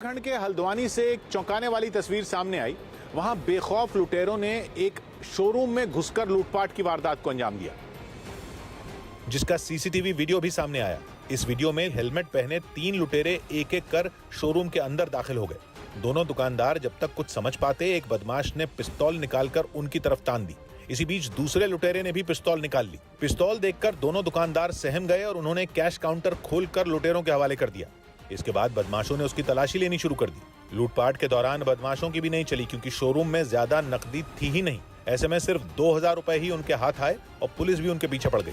उत्तराखंड के हल्द्वानी से एक चौंकाने वाली तस्वीर सामने आई। वहां बेखौफ लुटेरों ने एक शोरूम में घुसकर लूटपाट की वारदात को अंजाम दिया, जिसका सीसीटीवी वीडियो भी सामने आया। इस वीडियो में हेलमेट पहने 3 लुटेरे एक एक कर शोरूम के अंदर दाखिल हो गए। दोनों दुकानदार जब तक कुछ समझ पाते, एक बदमाश ने पिस्तौल निकालकर उनकी तरफ तान दी। इसी बीच दूसरे लुटेरे ने भी पिस्तौल निकाल ली। पिस्तौल देखकर दोनों दुकानदार सहम गए और उन्होंने कैश काउंटर खोलकर लुटेरों के हवाले कर दिया। इसके बाद बदमाशों ने उसकी तलाशी लेनी शुरू कर दी। लूटपाट के दौरान बदमाशों की भी नहीं चली, क्योंकि शोरूम में ज्यादा नकदी थी ही नहीं। ऐसे में सिर्फ 2000 रुपए ही उनके हाथ आए और पुलिस भी उनके पीछे पड़ गई।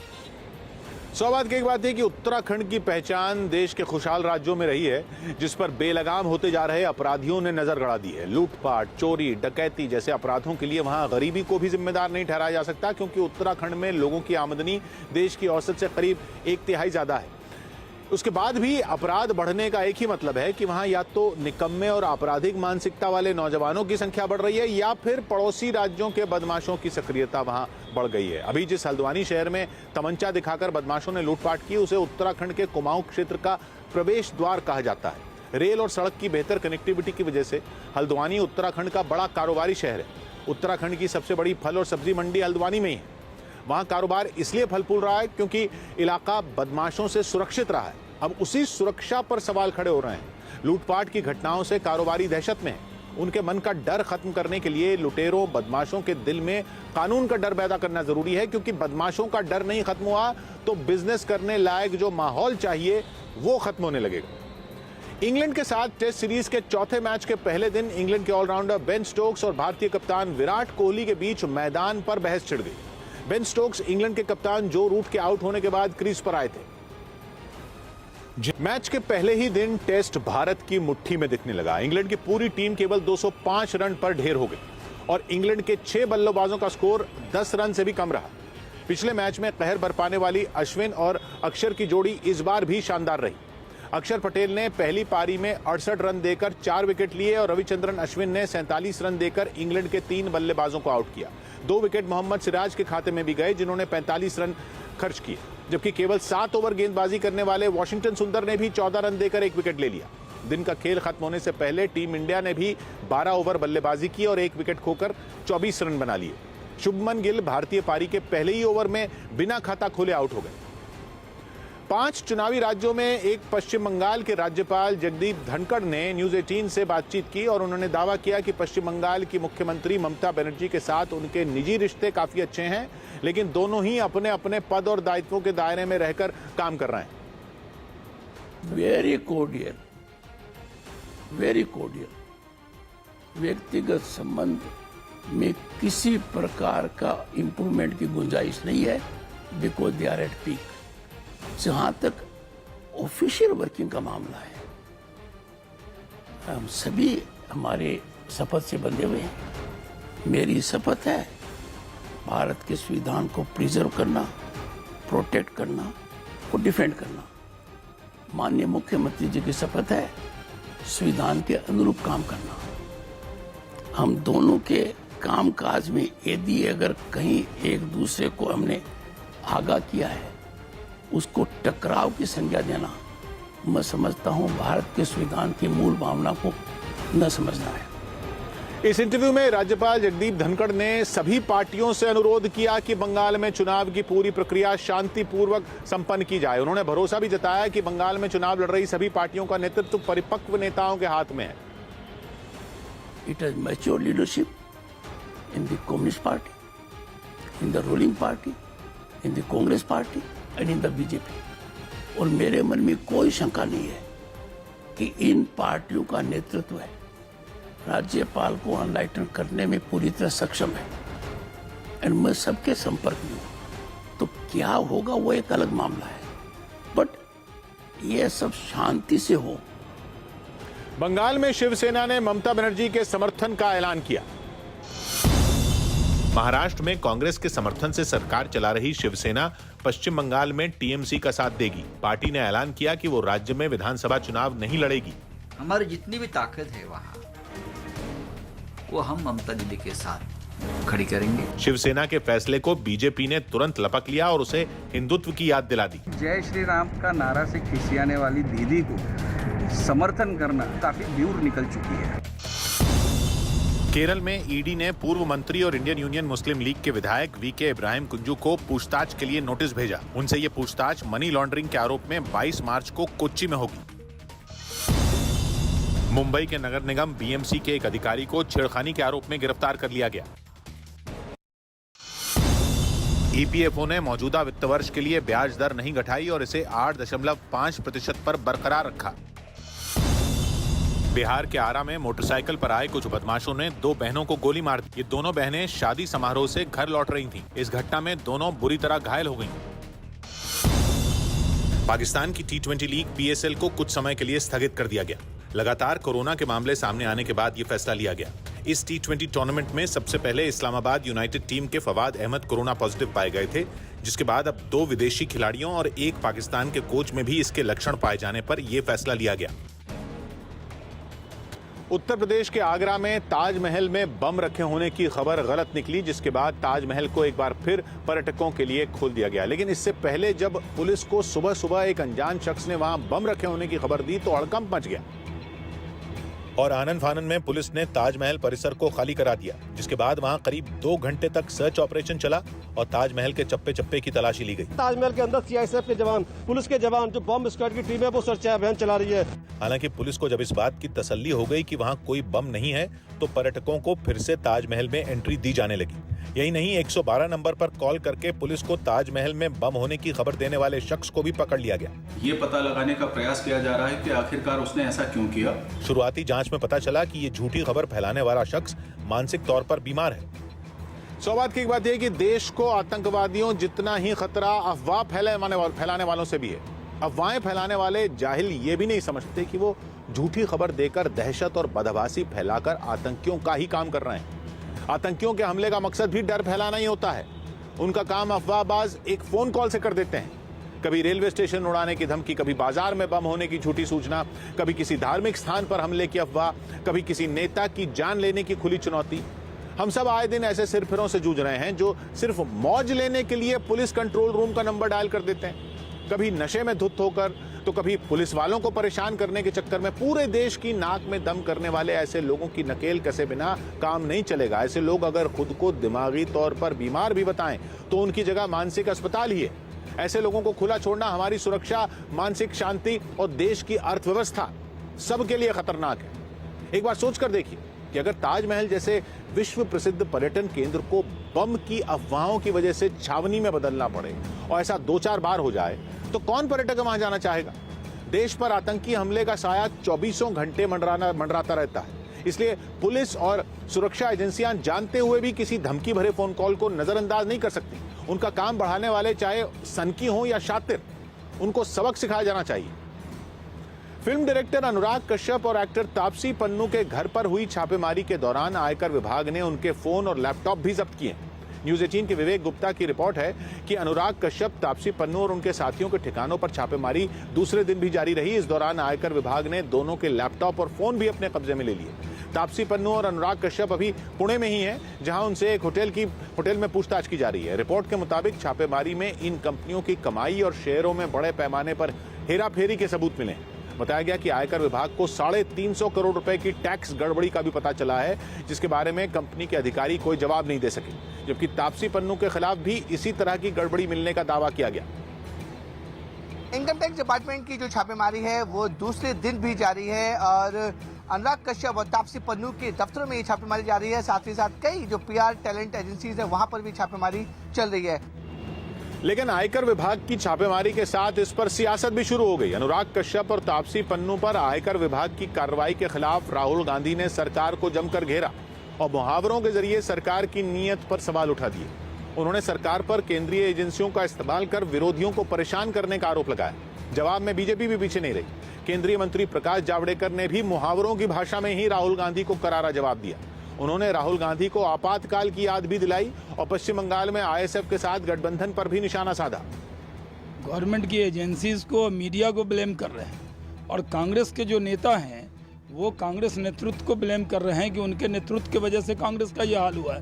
सौभाग्य की एक बात है कि उत्तराखंड की पहचान देश के खुशहाल राज्यों में रही है, जिस पर बेलगाम होते जा रहे अपराधियों ने नजर गड़ा दी है। लूटपाट, चोरी, डकैती जैसे अपराधों के लिए वहां गरीबी को भी जिम्मेदार नहीं ठहराया जा सकता, क्योंकि उत्तराखंड में लोगों की आमदनी देश की औसत से करीब 1/3 ज्यादा है। उसके बाद भी अपराध बढ़ने का एक ही मतलब है कि वहां या तो निकम्मे और आपराधिक मानसिकता वाले नौजवानों की संख्या बढ़ रही है, या फिर पड़ोसी राज्यों के बदमाशों की सक्रियता वहां बढ़ गई है। अभी जिस हल्द्वानी शहर में तमंचा दिखाकर बदमाशों ने लूटपाट की, उसे उत्तराखंड के कुमाऊं क्षेत्र का प्रवेश द्वार कहा जाता है। रेल और सड़क की बेहतर कनेक्टिविटी की वजह से हल्द्वानी उत्तराखंड का बड़ा कारोबारी शहर है। उत्तराखंड की सबसे बड़ी फल और सब्जी मंडी हल्द्वानी में ही है। वहां कारोबार इसलिए फल फूल रहा है क्योंकि इलाका बदमाशों से सुरक्षित रहा है। अब उसी सुरक्षा पर सवाल खड़े हो रहे हैं। लूटपाट की घटनाओं से कारोबारी दहशत में है। उनके मन का डर खत्म करने के लिए लुटेरों, बदमाशों के दिल में कानून का डर पैदा करना जरूरी है, क्योंकि बदमाशों का डर नहीं खत्म हुआ तो बिजनेस करने लायक जो माहौल चाहिए वो खत्म होने लगेगा। इंग्लैंड के साथ टेस्ट सीरीज के चौथे मैच के पहले दिन इंग्लैंड के ऑलराउंडर बेन स्टोक्स और भारतीय कप्तान विराट कोहली के बीच मैदान पर बहस छिड़ गई। बेन स्टोक्स इंग्लैंड के कप्तान जो रूट के आउट होने के बाद क्रीज पर आए थे। मैच के पहले ही दिन टेस्ट भारत की मुट्ठी में दिखने लगा। इंग्लैंड की पूरी टीम केवल 205 रन पर ढेर हो गई और इंग्लैंड के 6 बल्लेबाजों का स्कोर 10 रन से भी कम रहा। पिछले मैच में कहर बरपाने वाली अश्विन और अक्षर की जोड़ी इस बार भी शानदार रही। अक्षर पटेल ने पहली पारी में 68 रन देकर 4 विकेट लिए और रविचंद्रन अश्विन ने 47 रन देकर इंग्लैंड के 3 बल्लेबाजों को आउट किया। 2 विकेट मोहम्मद सिराज के खाते में भी गए, जिन्होंने 45 रन खर्च किए, जबकि केवल 7 ओवर गेंदबाजी करने वाले वॉशिंगटन सुंदर ने भी 14 रन देकर 1 विकेट ले लिया। दिन का खेल खत्म होने से पहले टीम इंडिया ने भी 12 ओवर बल्लेबाजी की और 1 विकेट खोकर 24 रन बना लिए। शुभमन गिल भारतीय पारी के पहले ही ओवर में बिना खाता खोले आउट हो गए। 5 चुनावी राज्यों में एक पश्चिम बंगाल के राज्यपाल जगदीप धनखड़ ने न्यूज 18 से बातचीत की और उन्होंने दावा किया कि पश्चिम बंगाल की मुख्यमंत्री ममता बनर्जी के साथ उनके निजी रिश्ते काफी अच्छे हैं, लेकिन दोनों ही अपने अपने पद और दायित्वों के दायरे में रहकर काम कर रहे हैं। Very cordial, very cordial. व्यक्तिगत संबंध में किसी प्रकार का इंप्रूवमेंट की गुंजाइश नहीं है, because they are at peak. जहां तक ऑफिशियल वर्किंग का मामला है, हम सभी हमारे शपथ से बंधे हुए हैं। मेरी शपथ है भारत के संविधान को प्रिजर्व करना, प्रोटेक्ट करना और डिफेंड करना। माननीय मुख्यमंत्री जी की शपथ है संविधान के अनुरूप काम करना। हम दोनों के कामकाज में यदि अगर कहीं एक दूसरे को हमने आगाह किया है, उसको टकराव की संज्ञा देना, मैं समझता हूं भारत के संविधान की मूल भावना को न समझना है। इस इंटरव्यू में राज्यपाल जगदीप धनखड़ ने सभी पार्टियों से अनुरोध किया कि बंगाल में चुनाव की पूरी प्रक्रिया शांतिपूर्वक संपन्न की जाए। उन्होंने भरोसा भी जताया कि बंगाल में चुनाव लड़ रही सभी पार्टियों का नेतृत्व परिपक्व नेताओं के हाथ में है। It is mature leadership in the communist party, in the ruling party, in the Congress party and in the BJP. और मेरे मन में कोई शंका नहीं है कि इन पार्टियों का नेतृत्व है राज्यपाल को अनलाइटन करने में पूरी तरह सक्षम है। एंड मैं सबके संपर्क में हूं, तो क्या होगा वो एक अलग मामला है, बट ये सब शांति से हो। बंगाल में शिवसेना ने ममता बनर्जी के समर्थन का ऐलान किया। महाराष्ट्र में कांग्रेस के समर्थन से सरकार चला रही शिवसेना पश्चिम बंगाल में टीएमसी का साथ देगी। पार्टी ने ऐलान किया कि वो राज्य में विधानसभा चुनाव नहीं लड़ेगी। हमारी जितनी भी ताकत है वहाँ, वो हम ममता दीदी के साथ खड़ी करेंगे। शिवसेना के फैसले को बीजेपी ने तुरंत लपक लिया और उसे हिंदुत्व की याद दिला दी। जय श्री राम का नारा से खिसियाने वाली दीदी को समर्थन करना काफी दूर निकल चुकी है। केरल में ईडी ने पूर्व मंत्री और इंडियन यूनियन मुस्लिम लीग के विधायक वीके इब्राहिम कुंजू को पूछताछ के लिए नोटिस भेजा। उनसे ये पूछताछ मनी लॉन्ड्रिंग के आरोप में 22 मार्च को कोच्चि में होगी। मुंबई के नगर निगम बीएमसी के एक अधिकारी को छेड़खानी के आरोप में गिरफ्तार कर लिया गया। ईपीएफओ ने मौजूदा वित्त वर्ष के लिए ब्याज दर नहीं घटाई और इसे 8.5% पर बरकरार रखा। बिहार के आरा में मोटरसाइकिल पर आए कुछ बदमाशों ने 2 बहनों को गोली मार दी। ये दोनों बहनें शादी समारोह से घर लौट रही थीं। इस घटना में दोनों बुरी तरह घायल हो गईं। पाकिस्तान की T20 लीग PSL को कुछ समय के लिए स्थगित कर दिया गया। लगातार कोरोना के मामले सामने आने के बाद यह फैसला लिया गया। इस T20 टूर्नामेंट में सबसे पहले इस्लामाबाद यूनाइटेड टीम के फवाद अहमद कोरोना पॉजिटिव पाए गए थे, जिसके बाद अब 2 विदेशी खिलाड़ियों और 1 पाकिस्तान के कोच में भी इसके लक्षण पाए जाने पर यह फैसला लिया गया। उत्तर प्रदेश के आगरा में ताजमहल में बम रखे होने की खबर गलत निकली, जिसके बाद ताजमहल को एक बार फिर पर्यटकों के लिए खोल दिया गया। लेकिन इससे पहले जब पुलिस को सुबह सुबह एक अनजान शख्स ने वहां बम रखे होने की खबर दी तो हड़कंप मच गया और आनन फानन में पुलिस ने ताजमहल परिसर को खाली करा दिया, जिसके बाद वहां करीब 2 घंटे तक सर्च ऑपरेशन चला और ताजमहल के चप्पे चप्पे की तलाशी ली गई। ताजमहल के अंदर सीआईएसएफ के जवान, पुलिस के जवान, जो बम स्क्वाड की टीम है वो सर्च अभियान चला रही है। हालांकि पुलिस को जब इस बात की तसल्ली हो गई कि वहां कोई बम नहीं है तो पर्यटकों को फिर से ताजमहल में एंट्री दी जाने लगी। यही नहीं, 112 नंबर पर कॉल करके पुलिस को ताजमहल में बम होने की खबर देने वाले शख्स को भी पकड़ लिया गया। ये पता लगाने का प्रयास किया जा रहा है कि आखिरकार उसने ऐसा क्यों किया। शुरुआती जांच में पता चला कि ये झूठी खबर फैलाने वाला शख्स मानसिक तौर पर बीमार है। सौभाग्य की बात यह कि देश को आतंकवादियों जितना ही खतरा अफवाह फैलाने वालों से भी है। अफवाहें फैलाने वाले जाहिल ये भी नहीं समझते कि वो झूठी खबर देकर दहशत और बदहवासी फैलाकर आतंकियों का ही काम कर रहे हैं। आतंकियों के हमले का मकसद भी डर फैलाना ही होता है। उनका काम अफवाहबाज एक फोन कॉल से कर देते हैं। कभी रेलवे स्टेशन उड़ाने की धमकी, कभी बाजार में बम होने की झूठी सूचना, कभी किसी धार्मिक स्थान पर हमले की अफवाह, कभी किसी नेता की जान लेने की खुली चुनौती। हम सब आए दिन ऐसे सिरफिरों से जूझ रहे हैं जो सिर्फ मौज लेने के लिए पुलिस कंट्रोल रूम का नंबर डायल कर देते हैं। कभी नशे में धुत होकर तो कभी पुलिस वालों को परेशान करने के चक्कर में पूरे देश की नाक में दम करने वाले ऐसे लोगों की नकेल कसे बिना काम नहीं चलेगा। ऐसे लोग अगर खुद को दिमागी तौर पर बीमार भी बताएं तो उनकी जगह मानसिक अस्पताल ही है। ऐसे लोगों को खुला छोड़ना हमारी सुरक्षा, मानसिक शांति और देश की अर्थव्यवस्था सबके लिए खतरनाक है। एक बार सोचकर देखिए कि अगर ताजमहल जैसे विश्व प्रसिद्ध पर्यटन केंद्र को बम की अफवाहों की वजह से छावनी में बदलना पड़े और ऐसा 2-4 बार हो जाए तो कौन पर्यटक वहां जाना चाहेगा। देश पर आतंकी हमले का साया 24 घंटे मंडराता रहता है। इसलिए पुलिस और सुरक्षा एजेंसियां जानते हुए भी किसी धमकी भरे फोन कॉल को नजरअंदाज नहीं कर सकती। उनका काम बढ़ाने वाले चाहे सनकी हों या शातिर, उनको सबक सिखाया जाना चाहिए। फिल्म डायरेक्टर अनुराग कश्यप और एक्टर तापसी पन्नू के घर पर हुई छापेमारी के दौरान आयकर विभाग ने उनके फोन और लैपटॉप भी जब्त किए। न्यूज 18 के विवेक गुप्ता की रिपोर्ट है कि अनुराग कश्यप, तापसी पन्नू और उनके साथियों के ठिकानों पर छापेमारी दूसरे दिन भी जारी रही। इस दौरान आयकर विभाग ने दोनों के लैपटॉप और फोन भी अपने कब्जे में ले लिए। तापसी पन्नू और अनुराग कश्यप अभी पुणे में ही हैं, जहां उनसे एक होटल में पूछताछ की जा रही है। रिपोर्ट के मुताबिक छापेमारी में इन कंपनियों की कमाई और शेयरों में बड़े पैमाने पर हेराफेरी के सबूत मिले। बताया गया कि आयकर विभाग को 350 करोड़ रुपए की टैक्स गड़बड़ी का भी पता चला है, जिसके बारे में कंपनी के अधिकारी कोई जवाब नहीं दे सके। जबकि तापसी पन्नू के खिलाफ भी इसी तरह की गड़बड़ी मिलने का दावा किया गया। इनकम टैक्स डिपार्टमेंट की जो छापेमारी है वो दूसरे दिन भी जारी है और अनुराग कश्यप और तापसी पन्नू के दफ्तरों में ये छापेमारी जारी है। साथ ही साथ कई जो PR टैलेंट एजेंसीज है वहां पर भी छापेमारी चल रही है। लेकिन आयकर विभाग की छापेमारी के साथ इस पर सियासत भी शुरू हो गई। अनुराग कश्यप और तापसी पन्नू पर आयकर विभाग की कार्रवाई के खिलाफ राहुल गांधी ने सरकार को जमकर घेरा और मुहावरों के जरिए सरकार की नीयत पर सवाल उठा दिए। उन्होंने सरकार पर केंद्रीय एजेंसियों का इस्तेमाल कर विरोधियों को परेशान करने का आरोप लगाया। जवाब में बीजेपी भी पीछे नहीं रही। केंद्रीय मंत्री प्रकाश जावड़ेकर ने भी मुहावरों की भाषा में ही राहुल गांधी को करारा जवाब दिया। उन्होंने राहुल गांधी को आपातकाल की याद भी दिलाई और पश्चिम बंगाल में ISF के साथ गठबंधन पर भी निशाना साधा। गवर्नमेंट की एजेंसीज को, मीडिया को ब्लेम कर रहे हैं और कांग्रेस के जो नेता हैं वो कांग्रेस नेतृत्व को ब्लेम कर रहे हैं कि उनके नेतृत्व की वजह से कांग्रेस का यह हाल हुआ है।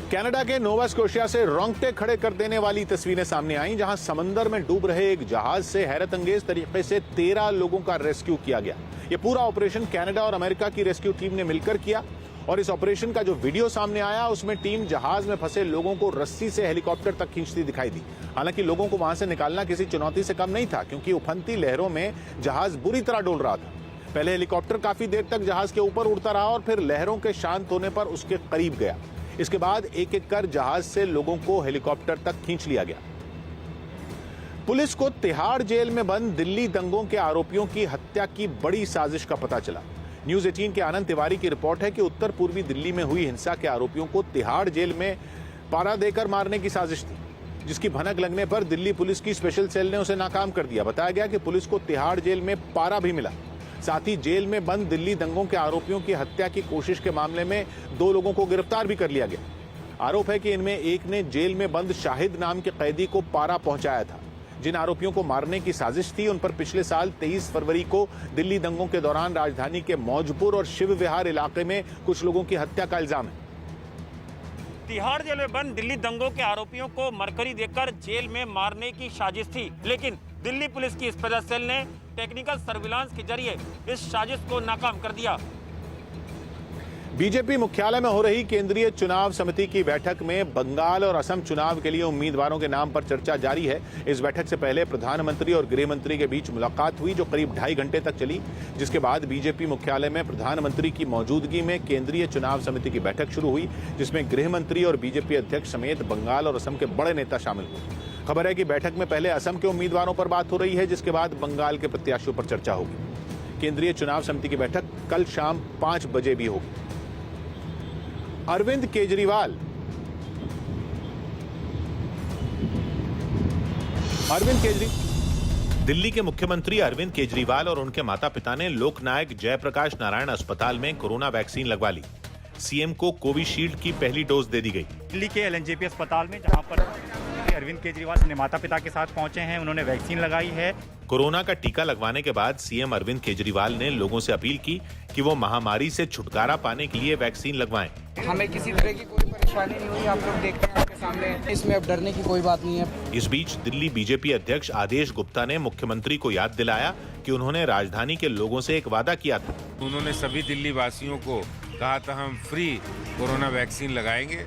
कनाडा के नोवा स्कोशिया से रोंगटे खड़े कर देने वाली तस्वीरें सामने आईं, जहां समंदर में डूब रहे एक जहाज से हैरत अंगेज तरीके से 13 लोगों का रेस्क्यू किया गया। यह पूरा ऑपरेशन कनाडा और अमेरिका की रेस्क्यू टीम ने मिलकर किया और इस ऑपरेशन का जो वीडियो सामने आया उसमें टीम जहाज में फंसे लोगों को रस्सी से हेलीकॉप्टर तक खींचती दिखाई दी। हालांकि लोगों को वहां से निकालना किसी चुनौती से कम नहीं था, क्योंकि उफनती लहरों में जहाज बुरी तरह डोल रहा था। पहले हेलीकॉप्टर काफी देर तक जहाज के ऊपर उड़ता रहा और फिर लहरों के शांत होने पर उसके करीब गया। इसके बाद एक एक कर जहाज से लोगों को हेलीकॉप्टर तक खींच लिया गया। पुलिस को तिहाड़ जेल में बंद दिल्ली दंगों के आरोपियों की हत्या की बड़ी साजिश का पता चला। न्यूज 18 के आनंद तिवारी की रिपोर्ट है कि उत्तर पूर्वी दिल्ली में हुई हिंसा के आरोपियों को तिहाड़ जेल में पारा देकर मारने की साजिश थी, जिसकी भनक लगने पर दिल्ली पुलिस की स्पेशल सेल ने उसे नाकाम कर दिया। बताया गया कि पुलिस को तिहाड़ जेल में पारा भी मिला। साथ ही जेल में बंद दिल्ली दंगों के आरोपियों की हत्या की कोशिश के मामले में 2 लोगों को गिरफ्तार भी कर लिया गया। आरोप है कि इनमें एक ने जेल में बंद शाहिद नाम के कैदी को पारा पहुंचाया था। जिन आरोपियों को मारने की साजिश थी उन पर पिछले साल 23 फरवरी को दिल्ली दंगों के दौरान राजधानी के मौजपुर और शिव विहार इलाके में कुछ लोगों की हत्या का इल्जाम है। तिहाड़ जेल में बंद दिल्ली दंगों के आरोपियों को मरकरी देकर जेल में मारने की साजिश थी, लेकिन दिल्ली पुलिस की स्पेशल सेल ने टेक्निकल सर्विलांस के जरिए इस साजिश को नाकाम कर दिया। बीजेपी मुख्यालय में हो रही केंद्रीय चुनाव समिति की बैठक में बंगाल और असम चुनाव के लिए उम्मीदवारों के नाम पर चर्चा जारी है। इस बैठक से पहले प्रधानमंत्री और गृह मंत्री के बीच मुलाकात हुई, जो करीब 2.5 घंटे तक चली, जिसके बाद बीजेपी मुख्यालय में प्रधानमंत्री की मौजूदगी में केंद्रीय चुनाव समिति की बैठक शुरू हुई, जिसमें गृह मंत्री और बीजेपी अध्यक्ष समेत बंगाल और असम के बड़े नेता शामिल हुए। खबर है कि बैठक में पहले असम के उम्मीदवारों पर बात हो रही है, जिसके बाद बंगाल के प्रत्याशियों पर चर्चा होगी। केंद्रीय चुनाव समिति की बैठक कल शाम 5 बजे भी होगी। अरविंद केजरीवाल दिल्ली के मुख्यमंत्री अरविंद केजरीवाल और उनके माता पिता ने लोकनायक जयप्रकाश नारायण अस्पताल में कोरोना वैक्सीन लगवा ली। सीएम को कोविशील्ड की पहली डोज दे दी गई। दिल्ली के एलएनजेपी अस्पताल में, जहां पर अरविंद केजरीवाल अपने माता पिता के साथ पहुंचे हैं, उन्होंने वैक्सीन लगाई है। कोरोना का टीका लगवाने के बाद सीएम अरविंद केजरीवाल ने लोगों से अपील की कि वो महामारी से छुटकारा पाने के लिए वैक्सीन लगवाएं। हमें किसी तरह की कोई परेशानी नहीं हुई, आप लोग देखते हैं आपके सामने, इसमें अब डरने की कोई बात नहीं है। इस बीच दिल्ली बीजेपी अध्यक्ष आदेश गुप्ता ने मुख्यमंत्री को याद दिलाया कि उन्होंने राजधानी के लोगों से एक वादा किया था। उन्होंने सभी दिल्ली वासियों को कहा था हम फ्री कोरोना वैक्सीन लगाएंगे।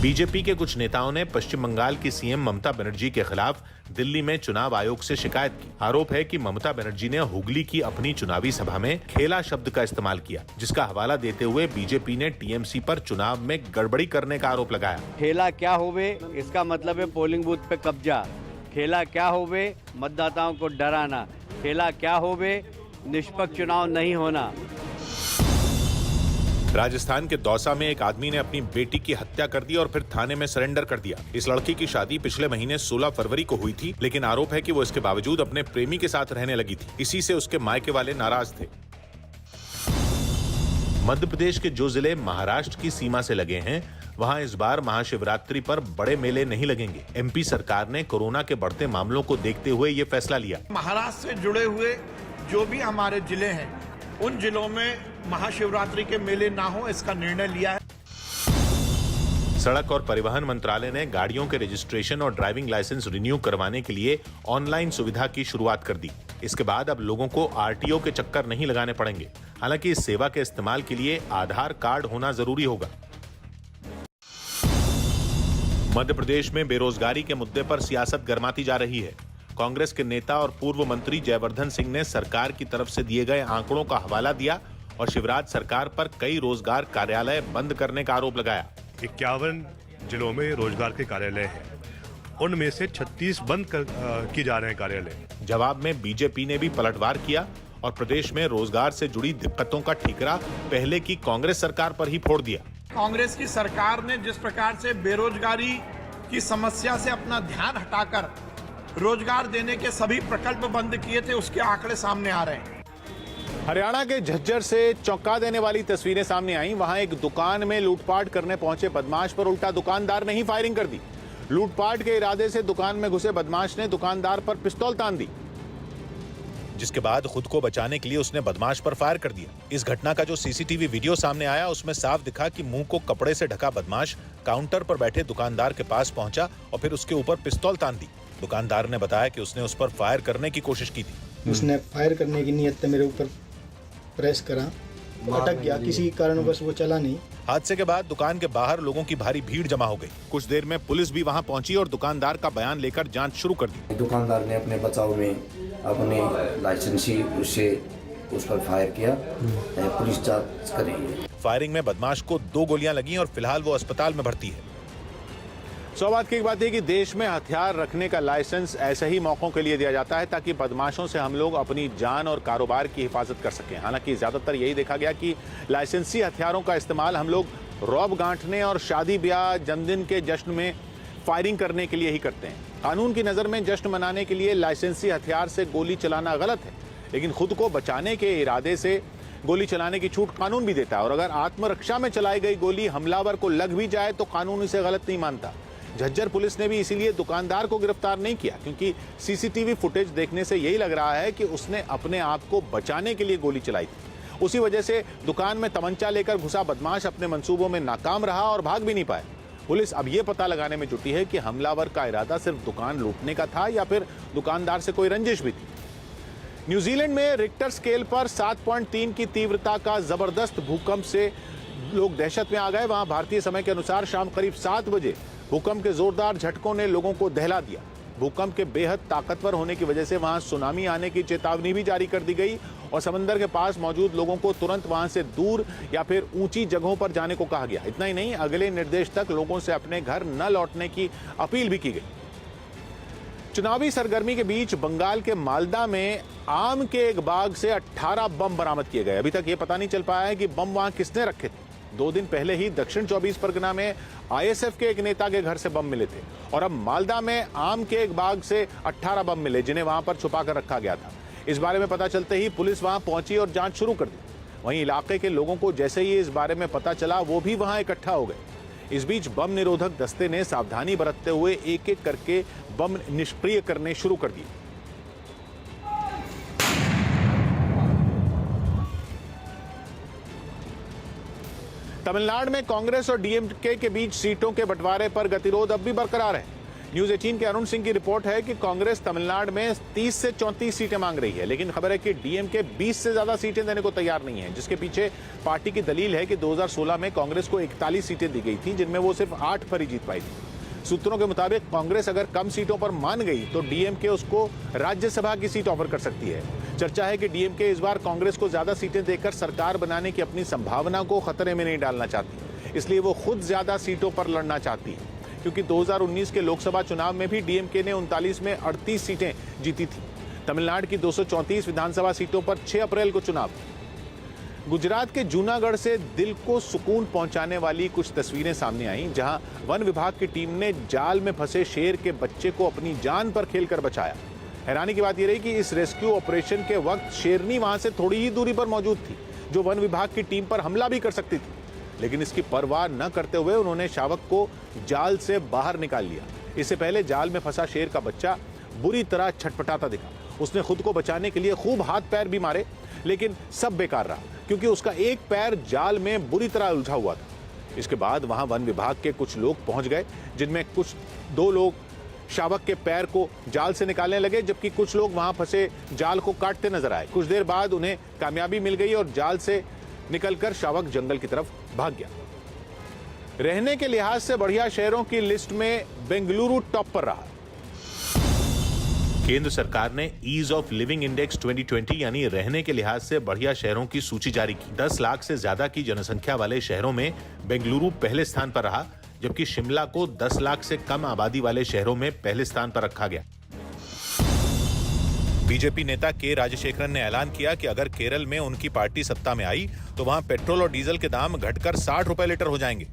बीजेपी के कुछ नेताओं ने पश्चिम बंगाल की सीएम ममता बनर्जी के खिलाफ दिल्ली में चुनाव आयोग से शिकायत की। आरोप है कि ममता बनर्जी ने हुगली की अपनी चुनावी सभा में खेला शब्द का इस्तेमाल किया, जिसका हवाला देते हुए बीजेपी ने टीएमसी पर चुनाव में गड़बड़ी करने का आरोप लगाया। खेला क्या होवे, इसका मतलब है पोलिंग बूथ पे कब्जा। खेला क्या होवे, मतदाताओं को डराना। खेला क्या होवे, निष्पक्ष चुनाव नहीं होना। राजस्थान के दौसा में एक आदमी ने अपनी बेटी की हत्या कर दी और फिर थाने में सरेंडर कर दिया। इस लड़की की शादी पिछले महीने 16 फरवरी को हुई थी, लेकिन आरोप है कि वो इसके बावजूद अपने प्रेमी के साथ रहने लगी थी। इसी से उसके मायके वाले नाराज थे। मध्य प्रदेश के जो जिले महाराष्ट्र की सीमा से लगे हैं, वहां इस बार महाशिवरात्रि पर बड़े मेले नहीं लगेंगे। एमपी सरकार ने कोरोना के बढ़ते मामलों को देखते हुए ये फैसला लिया। महाराष्ट्र से जुड़े हुए जो भी हमारे जिले हैं, उन जिलों में महाशिवरात्रि के मेले ना हो, इसका निर्णय लिया है। सड़क और परिवहन मंत्रालय ने गाड़ियों के रजिस्ट्रेशन और ड्राइविंग लाइसेंस रिन्यू करवाने के लिए ऑनलाइन सुविधा की शुरुआत कर दी। इसके बाद अब लोगों को आरटीओ के चक्कर नहीं लगाने पड़ेंगे। हालांकि इस सेवा के इस्तेमाल के लिए आधार कार्ड होना जरूरी होगा। मध्य प्रदेश में बेरोजगारी के मुद्दे पर सियासत गर्माती जा रही है। कांग्रेस के नेता और पूर्व मंत्री जयवर्धन सिंह ने सरकार की तरफ से दिए गए आंकड़ों का हवाला दिया और शिवराज सरकार पर कई रोजगार कार्यालय बंद करने का आरोप लगाया। 51 जिलों में रोजगार के कार्यालय हैं, उनमें से 36 बंद किए जा रहे हैं कार्यालय। जवाब में बीजेपी ने भी पलटवार किया और प्रदेश में रोजगार से जुड़ी दिक्कतों का ठीकरा पहले की कांग्रेस सरकार पर ही फोड़ दिया। कांग्रेस की सरकार ने जिस प्रकार से बेरोजगारी की समस्या से अपना ध्यान हटाकर रोजगार देने के सभी प्रकल्प बंद किए थे, उसके आंकड़े सामने आ रहे हैं। हरियाणा के झज्जर से चौंका देने वाली तस्वीरें सामने आईं। वहां एक दुकान में लूटपाट करने पहुंचे बदमाश पर उल्टा दुकानदार ने ही फायरिंग कर दी। लूटपाट के इरादे से दुकान में घुसे बदमाश ने दुकानदार पर पिस्तौल तान दी। जिसके बाद खुद को बचाने के लिए उसने बदमाश पर फायर कर दिया। इस घटना का जो सीसीटीवी वीडियो सामने आया उसमें साफ दिखा कि मुंह को कपड़े से ढका बदमाश काउंटर पर बैठे दुकानदार के पास पहुंचा और फिर उसके ऊपर पिस्तौल तान दी। दुकानदार ने बताया कि उसने उस पर फायर करने की कोशिश की थी। उसने फायर करने की नीयत से मेरे ऊपर प्रेस करा, अटक गया, किसी कारणवश वो चला नहीं। हादसे के बाद दुकान के बाहर लोगों की भारी भीड़ जमा हो गई। कुछ देर में पुलिस भी वहां पहुंची और दुकानदार का बयान लेकर जांच शुरू कर दी। दुकानदार ने अपने बचाव में अपने लाइसेंसी उससे उस पर फायर किया। पुलिस जांच कर रही है। फायरिंग में बदमाश को 2 गोलियां लगीं और फिलहाल वो अस्पताल में भर्ती है। सौभाग्य की एक बात है कि देश में हथियार रखने का लाइसेंस ऐसे ही मौकों के लिए दिया जाता है ताकि बदमाशों से हम लोग अपनी जान और कारोबार की हिफाजत कर सकें। हालांकि ज्यादातर यही देखा गया कि लाइसेंसी हथियारों का इस्तेमाल हम लोग रौब गांठने और शादी ब्याह जन्मदिन के जश्न में फायरिंग करने के लिए ही करते हैं। कानून की नजर में जश्न मनाने के लिए लाइसेंसी हथियार से गोली चलाना गलत है, लेकिन खुद को बचाने के इरादे से गोली चलाने की छूट कानून भी देता है। और अगर आत्मरक्षा में चलाई गई गोली हमलावर को लग भी जाए तो कानून इसे गलत नहीं मानता। झज्जर पुलिस ने भी इसीलिए दुकानदार को गिरफ्तार नहीं किया, क्योंकि सीसीटीवी फुटेज देखने से यही लग रहा है कि उसने अपने आप को बचाने के लिए गोली चलाई थी। उसी वजह से दुकान में तमंचा लेकर घुसा बदमाश अपने मंसूबों में नाकाम रहा और भाग भी नहीं पाया। पुलिस अब यह पता लगाने में जुटी है कि हमलावर का इरादा सिर्फ दुकान लूटने का था या फिर दुकानदार से कोई रंजिश भी थी। न्यूजीलैंड में रिक्टर स्केल पर 7.3 की तीव्रता का जबरदस्त भूकंप से लोग दहशत में आ गए। वहां भारतीय समय के अनुसार शाम करीब 7 बजे भूकंप के जोरदार झटकों ने लोगों को दहला दिया। भूकंप के बेहद ताकतवर होने की वजह से वहां सुनामी आने की चेतावनी भी जारी कर दी गई और समंदर के पास मौजूद लोगों को तुरंत वहां से दूर या फिर ऊंची जगहों पर जाने को कहा गया। इतना ही नहीं, अगले निर्देश तक लोगों से अपने घर न लौटने की अपील भी की गई। चुनावी सरगर्मी के बीच बंगाल के मालदा में आम के एक बाग से 18 बम बरामद किए गए। अभी तक ये पता नहीं चल पाया है कि बम वहां किसने रखे थे। 2 दिन पहले ही दक्षिण 24 परगना में आईएसएफ के एक नेता के घर से बम मिले थे और अब मालदा में आम के एक बाग से 18 बम मिले, जिन्हें वहां पर छुपा कर रखा गया था। इस बारे में पता चलते ही पुलिस वहां पहुंची और जांच शुरू कर दी। वहीं इलाके के लोगों को जैसे ही इस बारे में पता चला वो भी वहां इकट्ठा हो गए। इस बीच बम निरोधक दस्ते ने सावधानी बरतते हुए एक एक करके बम निष्क्रिय करने शुरू कर दिए। तमिलनाडु में कांग्रेस और डीएमके के बीच सीटों के बंटवारे पर गतिरोध अब भी बरकरार है। न्यूज 18 के अरुण सिंह की रिपोर्ट है कि कांग्रेस तमिलनाडु में 30 से 34 सीटें मांग रही है, लेकिन खबर है कि डीएमके 20 से ज्यादा सीटें देने को तैयार नहीं है, जिसके पीछे पार्टी की दलील है कि 2016 में कांग्रेस को 41 सीटें दी गई थी, जिनमें वो सिर्फ 8 पर ही जीत पाई थी। सूत्रों के मुताबिक कांग्रेस अगर कम सीटों पर मान गई तो डीएमके उसको राज्यसभा की सीट ऑफर कर सकती है। चर्चा है कि डीएमके इस बार कांग्रेस को ज्यादा सीटें देकर सरकार बनाने की अपनी संभावना को खतरे में नहीं डालना चाहती, इसलिए वो खुद ज्यादा सीटों पर लड़ना चाहती है, क्योंकि 2019 के लोकसभा चुनाव में भी डीएमके ने 39 में 38 सीटें जीती थी। तमिलनाडु की 234 विधानसभा सीटों पर 6 अप्रैल को चुनाव। गुजरात के जूनागढ़ से दिल को सुकून पहुंचाने वाली कुछ तस्वीरें सामने आईं, जहां वन विभाग की टीम ने जाल में फंसे शेर के बच्चे को अपनी जान पर खेलकर बचाया। हैरानी की बात यह रही कि इस रेस्क्यू ऑपरेशन के वक्त शेरनी वहां से थोड़ी ही दूरी पर मौजूद थी, जो वन विभाग की टीम पर हमला भी कर सकती थी, लेकिन इसकी परवाह न करते हुए उन्होंने शावक को जाल से बाहर निकाल लिया। इससे पहले जाल में फंसा शेर का बच्चा बुरी तरह छटपटाता दिखा। उसने खुद को बचाने के लिए खूब हाथ पैर भी मारे, लेकिन सब बेकार रहा, क्योंकि उसका एक पैर जाल में बुरी तरह उलझा हुआ था। इसके बाद वहां वन विभाग के कुछ लोग पहुंच गए, जिनमें 2 लोग शावक के पैर को जाल से निकालने लगे, जबकि कुछ लोग वहां फंसे जाल को काटते नजर आए। कुछ देर बाद उन्हें कामयाबी मिल गई और जाल से निकलकर शावक जंगल की तरफ भाग गया। रहने के लिहाज से बढ़िया शहरों की लिस्ट में बेंगलुरु टॉप पर रहा। केंद्र सरकार ने ईज ऑफ लिविंग इंडेक्स 2020 यानी रहने के लिहाज से बढ़िया शहरों की सूची जारी की। 10 लाख से ज्यादा की जनसंख्या वाले शहरों में बेंगलुरु पहले स्थान पर रहा, जबकि शिमला को 10 लाख से कम आबादी वाले शहरों में पहले स्थान पर रखा गया। बीजेपी नेता के राजशेखरन ने ऐलान किया कि अगर केरल में उनकी पार्टी सत्ता में आई तो वहां पेट्रोल और डीजल के दाम घटकर 60 रुपए लीटर हो जाएंगे।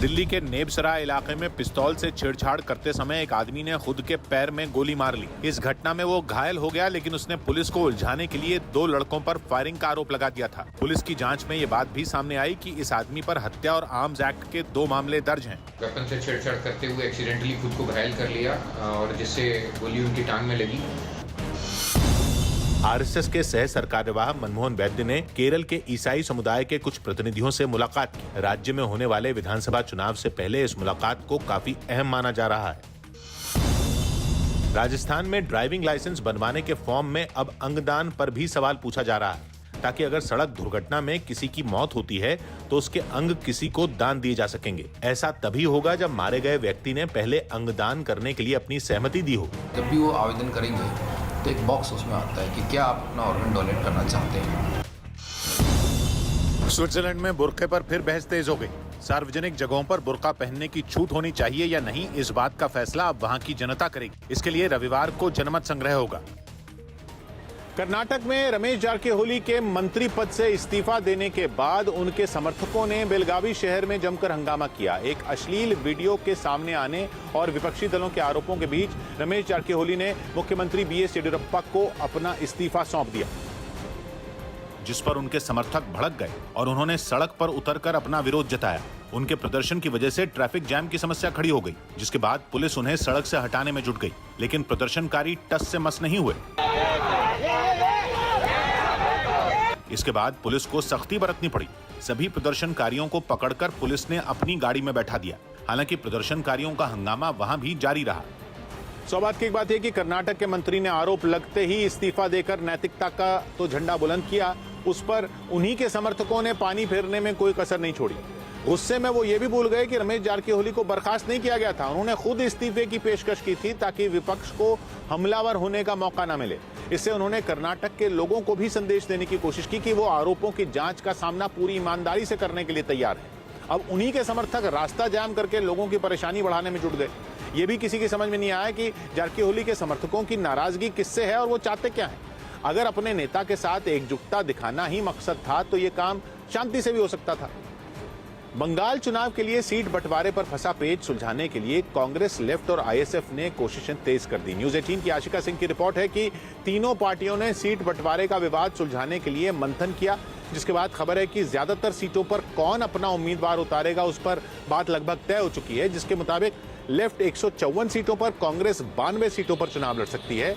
दिल्ली के नेबसराय इलाके में पिस्तौल से छेड़छाड़ करते समय एक आदमी ने खुद के पैर में गोली मार ली। इस घटना में वो घायल हो गया, लेकिन उसने पुलिस को उलझाने के लिए 2 लड़कों पर फायरिंग का आरोप लगा दिया था। पुलिस की जांच में ये बात भी सामने आई कि इस आदमी पर हत्या और आर्म्स एक्ट के 2 मामले दर्ज हैं। वेपन से छेड़छाड़ करते हुए एक्सीडेंटली खुद को घायल कर लिया और जिससे गोली उनकी टांग में लगी। आरएसएस के सह सरकार्यवाह मनमोहन वैद्य ने केरल के ईसाई समुदाय के कुछ प्रतिनिधियों से मुलाकात की। राज्य में होने वाले विधानसभा चुनाव से पहले इस मुलाकात को काफी अहम माना जा रहा है। राजस्थान में ड्राइविंग लाइसेंस बनवाने के फॉर्म में अब अंगदान पर भी सवाल पूछा जा रहा है, ताकि अगर सड़क दुर्घटना में किसी की मौत होती है तो उसके अंग किसी को दान दिए जा सकेंगे। ऐसा तभी होगा जब मारे गए व्यक्ति ने पहले अंगदान करने के लिए अपनी सहमति दी हो। जब भी वो आवेदन करेंगे तो एक बॉक्स उसमें आता है कि क्या आप अपना ऑर्गन डोनेट करना चाहते हैं। स्विट्जरलैंड में बुर्के पर फिर बहस तेज हो गई। सार्वजनिक जगहों पर बुर्का पहनने की छूट होनी चाहिए या नहीं, इस बात का फैसला अब वहां की जनता करेगी। इसके लिए रविवार को जनमत संग्रह होगा। कर्नाटक में रमेश जारकिहोली के मंत्री पद से इस्तीफा देने के बाद उनके समर्थकों ने बेलगावी शहर में जमकर हंगामा किया। एक अश्लील वीडियो के सामने आने और विपक्षी दलों के आरोपों के बीच रमेश जारकिहोली ने मुख्यमंत्री बीएस येडियुरप्पा को अपना इस्तीफा सौंप दिया, जिस पर उनके समर्थक भड़क गए और उन्होंने सड़क पर उतरकर अपना विरोध जताया। उनके प्रदर्शन की वजह से ट्रैफिक जैम की समस्या खड़ी हो गई, जिसके बाद पुलिस उन्हें सड़क से हटाने में जुट गई, लेकिन प्रदर्शनकारी टस से मस नहीं हुए। इसके बाद पुलिस को सख्ती बरतनी पड़ी। सभी प्रदर्शनकारियों को पकड़कर पुलिस ने अपनी गाड़ी में बैठा दिया। हालांकि प्रदर्शनकारियों का हंगामा वहां भी जारी रहा। सौभाग्य की बात है कि कर्नाटक के मंत्री ने आरोप लगते ही इस्तीफा देकर नैतिकता का तो झंडा बुलंद किया, उस पर उन्हीं के समर्थकों ने पानी फेरने में कोई कसर नहीं छोड़ी। गुस्से में वो ये भी भूल गए कि रमेश जारकिहोली को बर्खास्त नहीं किया गया था। उन्होंने खुद इस्तीफे की पेशकश की थी ताकि विपक्ष को हमलावर होने का मौका न मिले। इससे उन्होंने कर्नाटक के लोगों को भी संदेश देने की कोशिश की कि वो आरोपों की जांच का सामना पूरी ईमानदारी से करने के लिए तैयार है। अब उन्हीं के समर्थक रास्ता जाम करके लोगों की परेशानी बढ़ाने में जुट गए। ये भी किसी की समझ में नहीं आया कि जारकिहोली के समर्थकों की नाराजगी किससे है और वो चाहते क्या है। अगर अपने नेता के साथ एकजुटता दिखाना ही मकसद था तो ये काम शांति से भी हो सकता था। बंगाल चुनाव के लिए सीट बंटवारे पर फंसा पेच सुलझाने के लिए कांग्रेस, लेफ्ट और आईएसएफ ने कोशिशें तेज कर दी। न्यूज 18 की आशिका सिंह की रिपोर्ट है कि तीनों पार्टियों ने सीट बंटवारे का विवाद सुलझाने के लिए मंथन किया, जिसके बाद खबर है कि ज्यादातर सीटों पर कौन अपना उम्मीदवार उतारेगा उस पर बात लगभग तय हो चुकी है। जिसके मुताबिक लेफ्ट 154 सीटों पर, कांग्रेस 92 सीटों पर चुनाव लड़ सकती है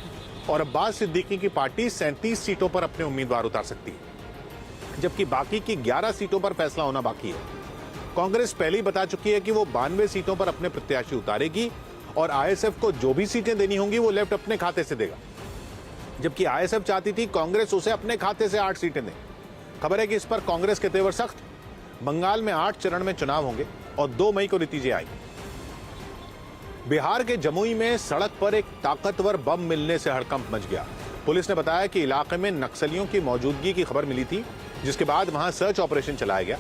और अब्बास सिद्दीकी की पार्टी 37 सीटों पर अपने उम्मीदवार उतार सकती है, जबकि बाकी की 11 सीटों पर फैसला होना बाकी है। कांग्रेस पहले ही बता चुकी है कि वो 92 सीटों पर अपने प्रत्याशी उतारेगी और आईएसएफ को जो भी सीटें देनी होंगी वो लेफ्ट अपने खाते से देगा, जबकि आईएसएफ चाहती थी कांग्रेस उसे अपने खाते से 8 सीटें दे। खबर है कि इस पर कांग्रेस के तेवर सख्त। बंगाल में 8 चरण में चुनाव होंगे और 2 मई को नतीजे आएंगे। बिहार के जमुई में सड़क पर एक ताकतवर बम मिलने से हड़कंप मच गया। पुलिस ने बताया कि इलाके में नक्सलियों की मौजूदगी की खबर मिली थी, जिसके बाद वहां सर्च ऑपरेशन चलाया गया।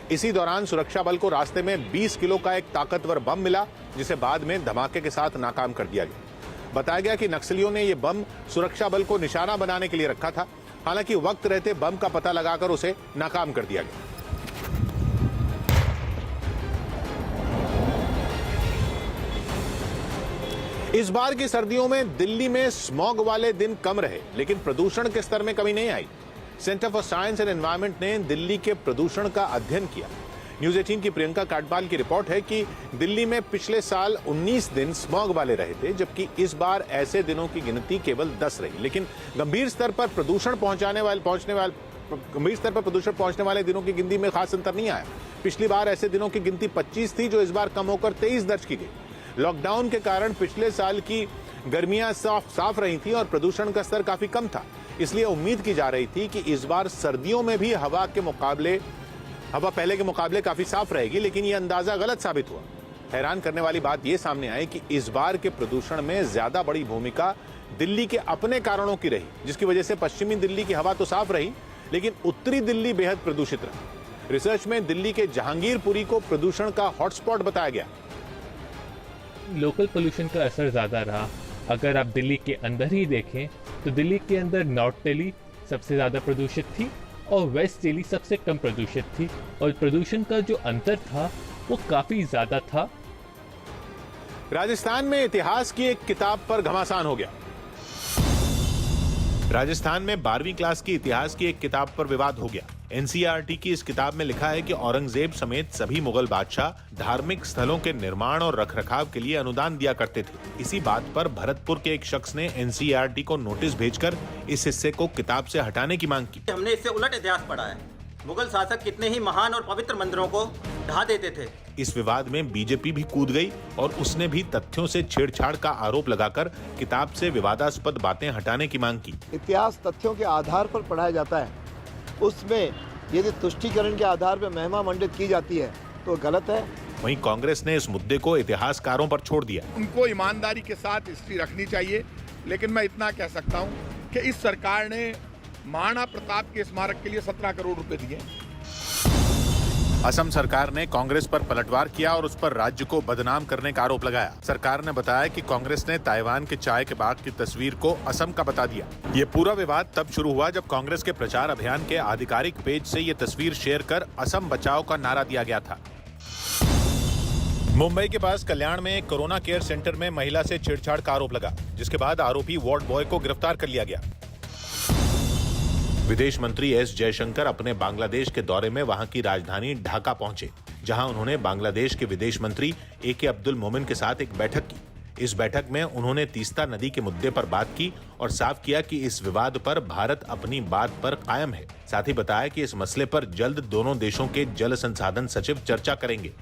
इसी दौरान सुरक्षा बल को रास्ते में 20 किलो का एक ताकतवर बम मिला, जिसे बाद में धमाके के साथ नाकाम कर दिया गया। बताया गया कि नक्सलियों ने यह बम सुरक्षा बल को निशाना बनाने के लिए रखा था। हालांकि वक्त रहते बम का पता लगाकर उसे नाकाम कर दिया गया। इस बार की सर्दियों में दिल्ली में स्मॉग वाले दिन कम रहे, लेकिन प्रदूषण के स्तर में कमी नहीं आई। Centre for Science and Environment ने दिल्ली के प्रदूषण का अध्ययन किया। न्यूज 18 की प्रियंका काटपाल की रिपोर्ट है कि दिल्ली में पिछले साल 19 दिन स्मॉग वाले रहे थे, जबकि इस बार ऐसे दिनों की गिनती केवल 10 रही। लेकिन गंभीर स्तर पर प्रदूषण पहुंचने वाले दिनों की गिनती में खास अंतर नहीं आया। पिछली बार ऐसे दिनों की गिनती 25 थी, जो इस बार कम होकर 23 दर्ज की गई। लॉकडाउन के कारण पिछले साल की गर्मियां साफ रही थी और प्रदूषण का स्तर काफी कम था, इसलिए उम्मीद की जा रही थी कि इस बार सर्दियों में भी हवा पहले के मुकाबले काफी साफ रहेगी, लेकिन यह अंदाजा गलत साबित हुआ। हैरान करने वाली बात यह सामने आई कि इस बार के प्रदूषण में ज्यादा बड़ी भूमिका दिल्ली के अपने कारणों की रही, जिसकी वजह से पश्चिमी दिल्ली की हवा तो साफ रही, लेकिन उत्तरी दिल्ली बेहद प्रदूषित रहा। रिसर्च में दिल्ली के जहांगीरपुरी को प्रदूषण का हॉटस्पॉट बताया गया। लोकल पोल्यूशन का असर ज़्यादा रहा। अगर आप दिल्ली के अंदर ही देखें तो दिल्ली के अंदर नॉर्थ दिल्ली सबसे ज़्यादा प्रदूषित थी और वेस्ट दिल्ली सबसे कम प्रदूषित थी। और प्रदूषण का जो अंतर था वो काफी ज्यादा था। राजस्थान में इतिहास की एक किताब पर घमासान हो गया। राजस्थान में 12वीं क्लास की इतिहास की एक किताब पर विवाद हो गया। एनसीईआरटी की इस किताब में लिखा है कि औरंगजेब समेत सभी मुगल बादशाह धार्मिक स्थलों के निर्माण और रखरखाव के लिए अनुदान दिया करते थे। इसी बात पर भरतपुर के एक शख्स ने एनसीईआरटी को नोटिस भेजकर इस हिस्से को किताब से हटाने की मांग की। हमने इससे उलट इतिहास पढ़ा है। मुगल शासक कितने ही महान और पवित्र मंदिरों को ढा देते थे। इस विवाद में बीजेपी भी कूद गई और उसने भी तथ्यों से छेड़छाड़ का आरोप लगाकर किताब से विवादास्पद बातें हटाने की मांग की। इतिहास तथ्यों के आधार पर पढ़ाया जाता है, उसमें यदि तुष्टीकरण के आधार पर महिमा मंडित की जाती है तो गलत है। वहीं कांग्रेस ने इस मुद्दे को इतिहासकारों पर छोड़ दिया। उनको ईमानदारी के साथ हिस्ट्री रखनी चाहिए, लेकिन मैं इतना कह सकता हूँ कि इस सरकार ने महाराणा प्रताप के स्मारक के लिए 17 करोड़ रुपए दिए। असम सरकार ने कांग्रेस पर पलटवार किया और उस पर राज्य को बदनाम करने का आरोप लगाया। सरकार ने बताया कि कांग्रेस ने ताइवान के चाय के बाग की तस्वीर को असम का बता दिया। ये पूरा विवाद तब शुरू हुआ जब कांग्रेस के प्रचार अभियान के आधिकारिक पेज से ये तस्वीर शेयर कर असम बचाओ का नारा दिया गया था। मुंबई के पास कल्याण में एक कोरोना केयर सेंटर में महिला से छेड़छाड़ का आरोप लगा, जिसके बाद आरोपी वार्ड बॉय को गिरफ्तार कर लिया गया। विदेश मंत्री एस जयशंकर अपने बांग्लादेश के दौरे में वहां की राजधानी ढाका पहुंचे, जहां उन्होंने बांग्लादेश के विदेश मंत्री AK अब्दुल मोमिन के साथ एक बैठक की। इस बैठक में उन्होंने तीस्ता नदी के मुद्दे पर बात की और साफ किया कि इस विवाद पर भारत अपनी बात पर कायम है। साथ ही बताया कि इस मसले पर जल्द दोनों देशों के जल संसाधन सचिव चर्चा करेंगे।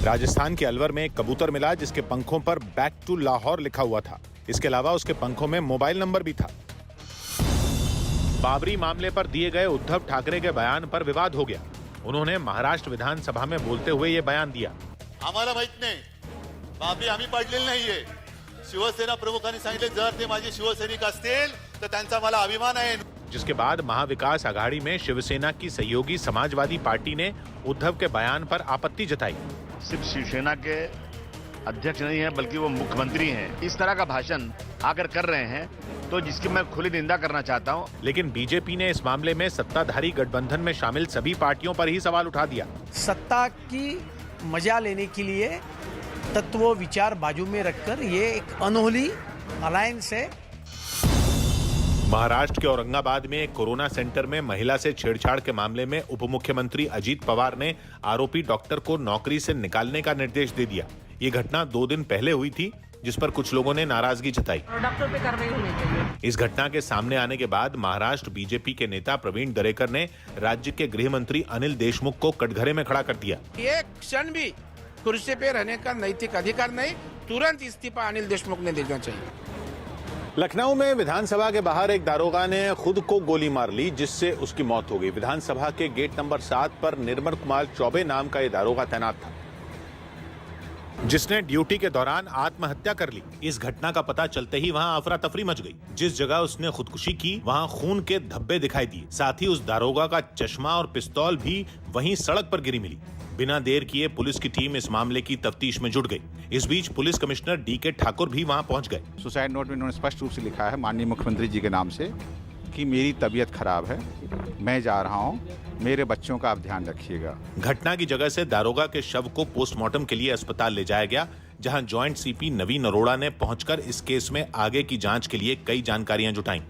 राजस्थान के अलवर में एक कबूतर मिला जिसके पंखों पर बैक टू लाहौर लिखा हुआ था। इसके अलावा उसके पंखों में मोबाइल नंबर भी था। बाबरी मामले पर दिए गए उद्धव ठाकरे के बयान पर विवाद हो गया। उन्होंने महाराष्ट्र विधानसभा में बोलते हुए ये बयान दिया। आम्हाला माहित नाही, बाबरी आम्ही पाडलेली नाहीये। शिवसेना प्रमुखांनी सांगितले जर ते माझे शिवसैनिक असतील तर त्यांचा मला अभिमान आहे। जिसके बाद महाविकास आघाड़ी में शिवसेना की सहयोगी समाजवादी पार्टी ने उद्धव के बयान पर आपत्ति जताई। सिर्फ शिवसेना के अध्यक्ष नहीं है बल्कि वो मुख्यमंत्री हैं। इस तरह का भाषण आकर कर रहे हैं तो जिसकी मैं खुली निंदा करना चाहता हूं। लेकिन बीजेपी ने इस मामले में सत्ताधारी गठबंधन में शामिल सभी पार्टियों पर ही सवाल उठा दिया। सत्ता की मजा लेने के लिए तत्व विचार बाजू में रखकर ये एक अनहोनी अलायंस है। महाराष्ट्र के औरंगाबाद में एक कोरोना सेंटर में महिला से छेड़छाड़ के मामले में उप मुख्यमंत्री अजीत पवार ने आरोपी डॉक्टर को नौकरी से निकालने का निर्देश दे दिया। ये घटना 2 दिन पहले हुई थी, जिस पर कुछ लोगों ने नाराजगी जताई। डॉक्टर पे कार्रवाई होनी चाहिए। इस घटना के सामने आने के बाद महाराष्ट्र बीजेपी के नेता प्रवीण दरेकर ने राज्य के गृह मंत्री अनिल देशमुख को कटघरे में खड़ा कर दिया। एक क्षण भी कुर्सी पे रहने का नैतिक अधिकार नहीं, तुरंत इस्तीफा अनिल देशमुख ने देना चाहिए। लखनऊ में विधानसभा के बाहर एक दारोगा ने खुद को गोली मार ली, जिससे उसकी मौत हो गई। विधानसभा के गेट नंबर 7 पर निर्मल कुमार चौबे नाम का ये दारोगा तैनात था, जिसने ड्यूटी के दौरान आत्महत्या कर ली। इस घटना का पता चलते ही वहां अफरा तफरी मच गई। जिस जगह उसने खुदकुशी की वहां खून के धब्बे दिखाई दिए। साथ ही उस दारोगा का चश्मा और पिस्तौल भी वहीं सड़क पर गिरी मिली। बिना देर किए पुलिस की टीम इस मामले की तफ्तीश में जुट गई। इस बीच पुलिस कमिश्नर DK ठाकुर भी वहां पहुंच गए। सुसाइड नोट में उन्होंने स्पष्ट रूप से लिखा है माननीय मुख्यमंत्री जी के नाम से कि मेरी तबीयत खराब है, मैं जा रहा हूं, मेरे बच्चों का आप ध्यान रखिएगा। घटना की जगह से दारोगा के शव को पोस्टमार्टम के लिए अस्पताल ले जाया गया, जहां ज्वाइंट CP नवीन अरोड़ा ने पहुंचकर इस केस में आगे की जांच के लिए कई जानकारियां जुटाई।